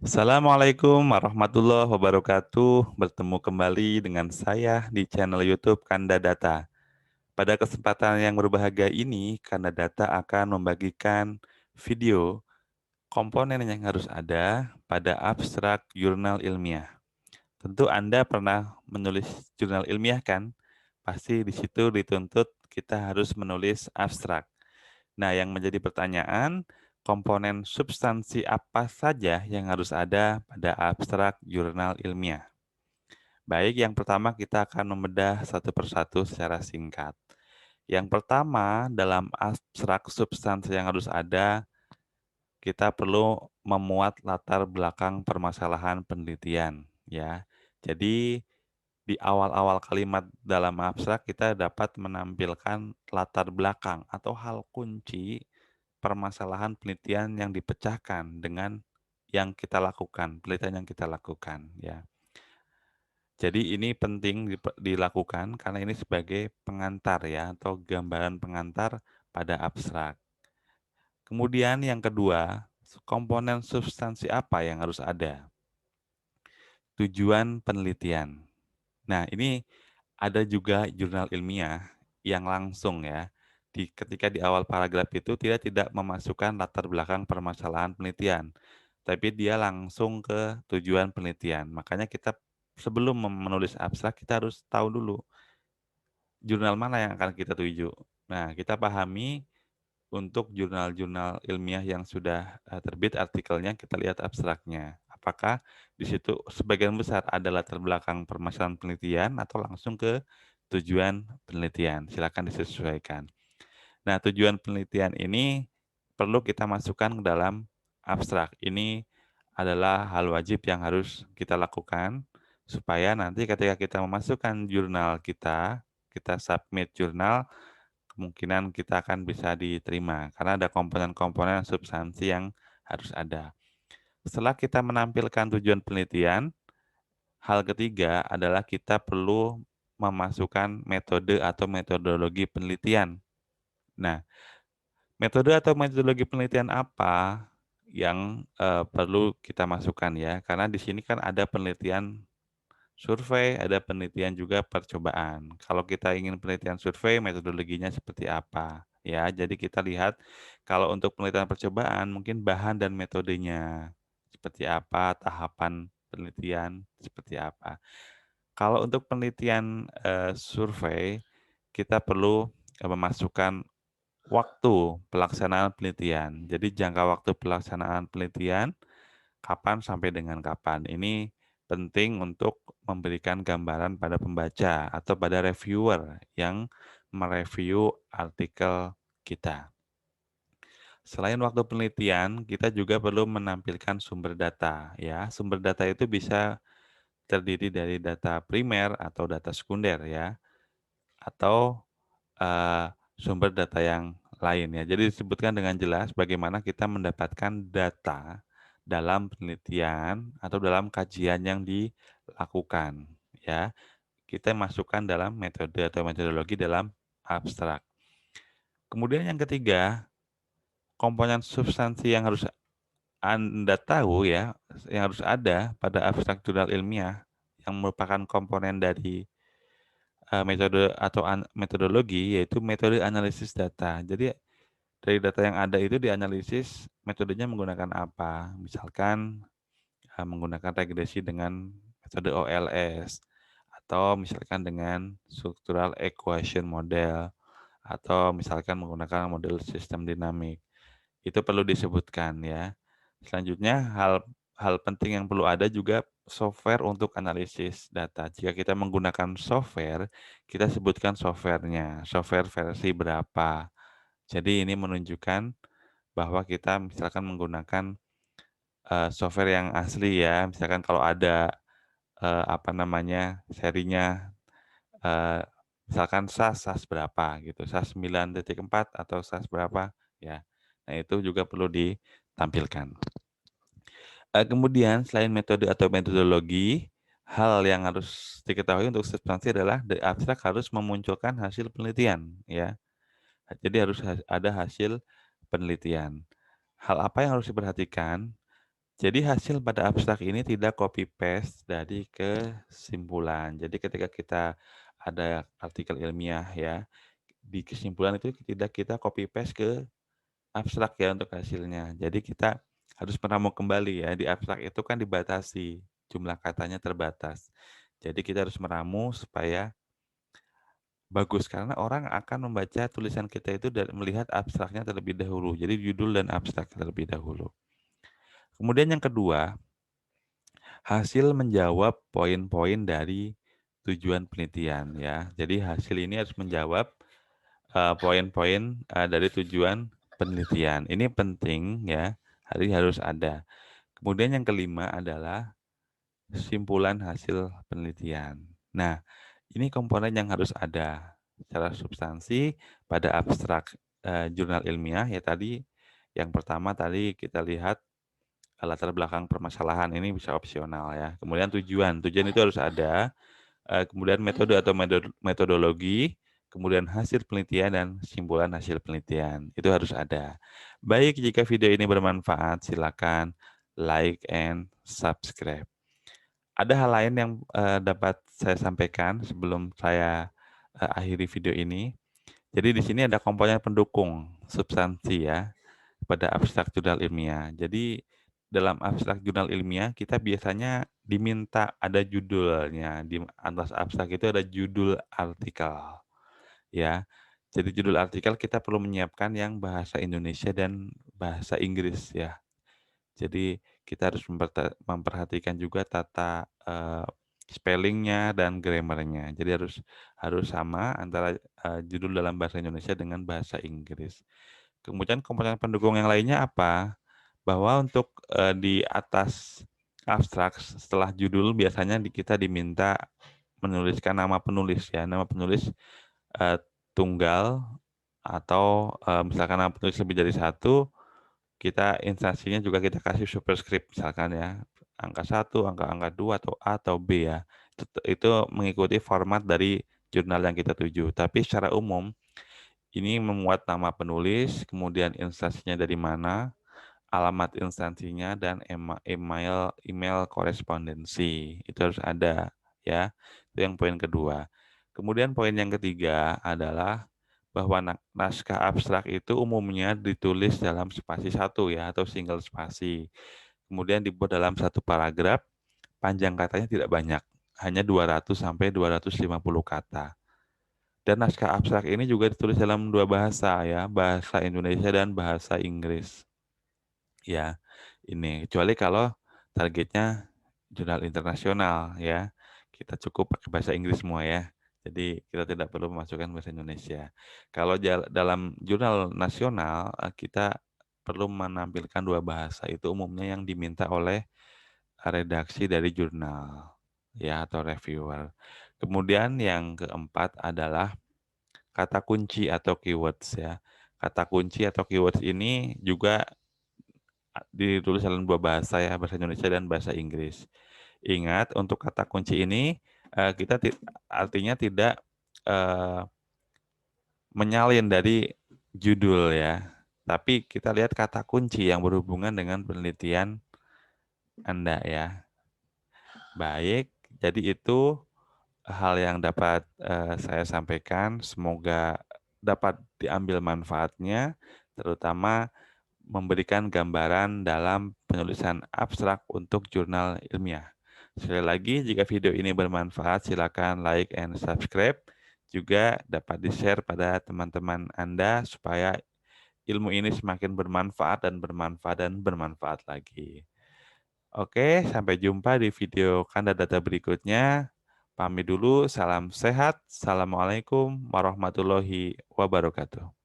Assalamualaikum warahmatullahi wabarakatuh. Bertemu kembali dengan saya di channel YouTube Kanda Data. Pada kesempatan yang berbahagia ini, Kanda Data akan membagikan video komponen yang harus ada pada abstrak jurnal ilmiah. Tentu Anda pernah menulis jurnal ilmiah kan? Pasti di situ dituntut kita harus menulis abstrak. Nah, yang menjadi pertanyaan, komponen substansi apa saja yang harus ada pada abstrak jurnal ilmiah? Baik, yang pertama kita akan membedah satu persatu secara singkat. Yang pertama, dalam abstrak substansi yang harus ada, kita perlu memuat latar belakang permasalahan penelitian, ya. Jadi, di awal-awal kalimat dalam abstrak kita dapat menampilkan latar belakang atau hal kunci permasalahan penelitian yang dipecahkan dengan yang kita lakukan, penelitian yang kita lakukan, ya. Jadi ini penting dilakukan karena ini sebagai pengantar ya, atau gambaran pengantar pada abstrak. Kemudian yang kedua, komponen substansi apa yang harus ada? Tujuan penelitian. Nah, ini ada juga jurnal ilmiah yang langsung ya, ketika di awal paragraf itu dia tidak memasukkan latar belakang permasalahan penelitian, tapi dia langsung ke tujuan penelitian. Makanya kita sebelum menulis abstrak, kita harus tahu dulu jurnal mana yang akan kita tuju. Nah, kita pahami untuk jurnal-jurnal ilmiah yang sudah terbit artikelnya, kita lihat abstraknya. Apakah di situ sebagian besar ada latar belakang permasalahan penelitian atau langsung ke tujuan penelitian. Silakan disesuaikan. Nah, tujuan penelitian ini perlu kita masukkan ke dalam abstrak. Ini adalah hal wajib yang harus kita lakukan supaya nanti ketika kita memasukkan jurnal kita, kita submit jurnal, kemungkinan kita akan bisa diterima karena ada komponen-komponen substansi yang harus ada. Setelah kita menampilkan tujuan penelitian, hal ketiga adalah kita perlu memasukkan metode atau metodologi penelitian. Nah, metode atau metodologi penelitian apa yang perlu kita masukkan ya? Karena di sini kan ada penelitian survei, ada penelitian juga percobaan. Kalau kita ingin penelitian survei, metodologinya seperti apa? Ya, jadi kita lihat kalau untuk penelitian percobaan mungkin bahan dan metodenya seperti apa, tahapan penelitian seperti apa. Kalau untuk penelitian survei, kita perlu memasukkan waktu pelaksanaan penelitian. Jadi jangka waktu pelaksanaan penelitian kapan sampai dengan kapan. Ini penting untuk memberikan gambaran pada pembaca atau pada reviewer yang mereview artikel kita. Selain waktu penelitian, kita juga perlu menampilkan sumber data. Ya, sumber data itu bisa terdiri dari data primer atau data sekunder ya, atau sumber data yang lain ya. Jadi disebutkan dengan jelas bagaimana kita mendapatkan data dalam penelitian atau dalam kajian yang dilakukan ya. Kita masukkan dalam metode atau metodologi dalam abstrak. Kemudian yang ketiga, komponen substansi yang harus Anda tahu ya, yang harus ada pada abstrak jurnal ilmiah yang merupakan komponen dari metode atau metodologi, yaitu metode analisis data. Jadi dari data yang ada itu dianalisis metodenya menggunakan apa. Misalkan menggunakan regresi dengan metode OLS, atau misalkan dengan structural equation model, atau misalkan menggunakan model sistem dinamik. Itu perlu disebutkan ya. Selanjutnya hal penting yang perlu ada juga software untuk analisis data. Jika kita menggunakan software, kita sebutkan softwarenya, software versi berapa. Jadi ini menunjukkan bahwa kita misalkan menggunakan software yang asli ya. Misalkan kalau ada apa namanya serinya, misalkan SAS berapa gitu, SAS 9.4 atau SAS berapa ya. Nah itu juga perlu ditampilkan. Kemudian selain metode atau metodologi, hal yang harus diketahui untuk substansi adalah the abstract harus memunculkan hasil penelitian ya. Jadi harus ada hasil penelitian. Hal apa yang harus diperhatikan? Jadi hasil pada abstrak ini tidak copy paste dari kesimpulan. Jadi ketika kita ada artikel ilmiah ya, di kesimpulan itu tidak kita copy paste ke abstrak ya untuk hasilnya. Jadi kita harus meramu kembali ya, di abstrak itu kan dibatasi, jumlah katanya terbatas. Jadi kita harus meramu supaya bagus, karena orang akan membaca tulisan kita itu dan melihat abstraknya terlebih dahulu. Jadi judul dan abstrak terlebih dahulu. Kemudian yang kedua, hasil menjawab poin-poin dari tujuan penelitian ya. Jadi hasil ini harus menjawab poin-poin dari tujuan penelitian. Ini penting ya, harus ada. Kemudian yang kelima adalah kesimpulan hasil penelitian. Nah, ini komponen yang harus ada secara substansi pada abstrak jurnal ilmiah ya tadi. Yang pertama tadi kita lihat latar belakang permasalahan, ini bisa opsional ya. Kemudian tujuan itu harus ada. Kemudian metode atau metodologi, kemudian hasil penelitian dan kesimpulan hasil penelitian, itu harus ada. Baik, jika video ini bermanfaat, silakan like and subscribe. Ada hal lain yang dapat saya sampaikan sebelum saya akhiri video ini. Jadi di sini ada komponen pendukung substansi ya pada abstrak jurnal ilmiah. Jadi dalam abstrak jurnal ilmiah kita biasanya diminta ada judulnya. Di atas abstrak itu ada judul artikel ya. Jadi judul artikel kita perlu menyiapkan yang bahasa Indonesia dan bahasa Inggris ya. Jadi kita harus memperhatikan juga tata spellingnya dan grammarnya. Jadi harus sama antara judul dalam bahasa Indonesia dengan bahasa Inggris. Kemudian komponen pendukung yang lainnya apa? Bahwa untuk di atas abstrak setelah judul biasanya kita diminta menuliskan nama penulis ya, nama penulis tunggal atau misalkan nama penulis lebih dari satu, kita instansinya juga kita kasih superscript misalkan ya, angka 1, angka 2 atau A atau B ya. Itu mengikuti format dari jurnal yang kita tuju. Tapi secara umum ini memuat nama penulis, kemudian instansinya dari mana, alamat instansinya, dan email korespondensi. Itu harus ada ya. Itu yang poin kedua. Kemudian poin yang ketiga adalah bahwa naskah abstrak itu umumnya ditulis dalam spasi satu ya, atau single spasi. Kemudian dibuat dalam satu paragraf, panjang katanya tidak banyak, hanya 200 sampai 250 kata. Dan naskah abstrak ini juga ditulis dalam dua bahasa ya, bahasa Indonesia dan bahasa Inggris. Ya, ini kecuali kalau targetnya jurnal internasional ya, kita cukup pakai bahasa Inggris semua ya. Jadi kita tidak perlu memasukkan bahasa Indonesia. Kalau dalam jurnal nasional kita perlu menampilkan dua bahasa, itu umumnya yang diminta oleh redaksi dari jurnal ya atau reviewer. Kemudian yang keempat adalah kata kunci atau keywords ya. Kata kunci atau keywords ini juga ditulis dalam dua bahasa ya, bahasa Indonesia dan bahasa Inggris. Ingat untuk kata kunci ini kita artinya tidak menyalin dari judul ya. Tapi kita lihat kata kunci yang berhubungan dengan penelitian Anda ya. Baik, jadi itu hal yang dapat saya sampaikan. Semoga dapat diambil manfaatnya, terutama memberikan gambaran dalam penulisan abstrak untuk jurnal ilmiah. Sekali lagi, jika video ini bermanfaat, silakan like and subscribe. Juga dapat di-share pada teman-teman Anda supaya ilmu ini semakin bermanfaat dan bermanfaat dan bermanfaat lagi. Oke, sampai jumpa di video Kanda Data berikutnya. Pamit dulu, salam sehat. Assalamualaikum warahmatullahi wabarakatuh.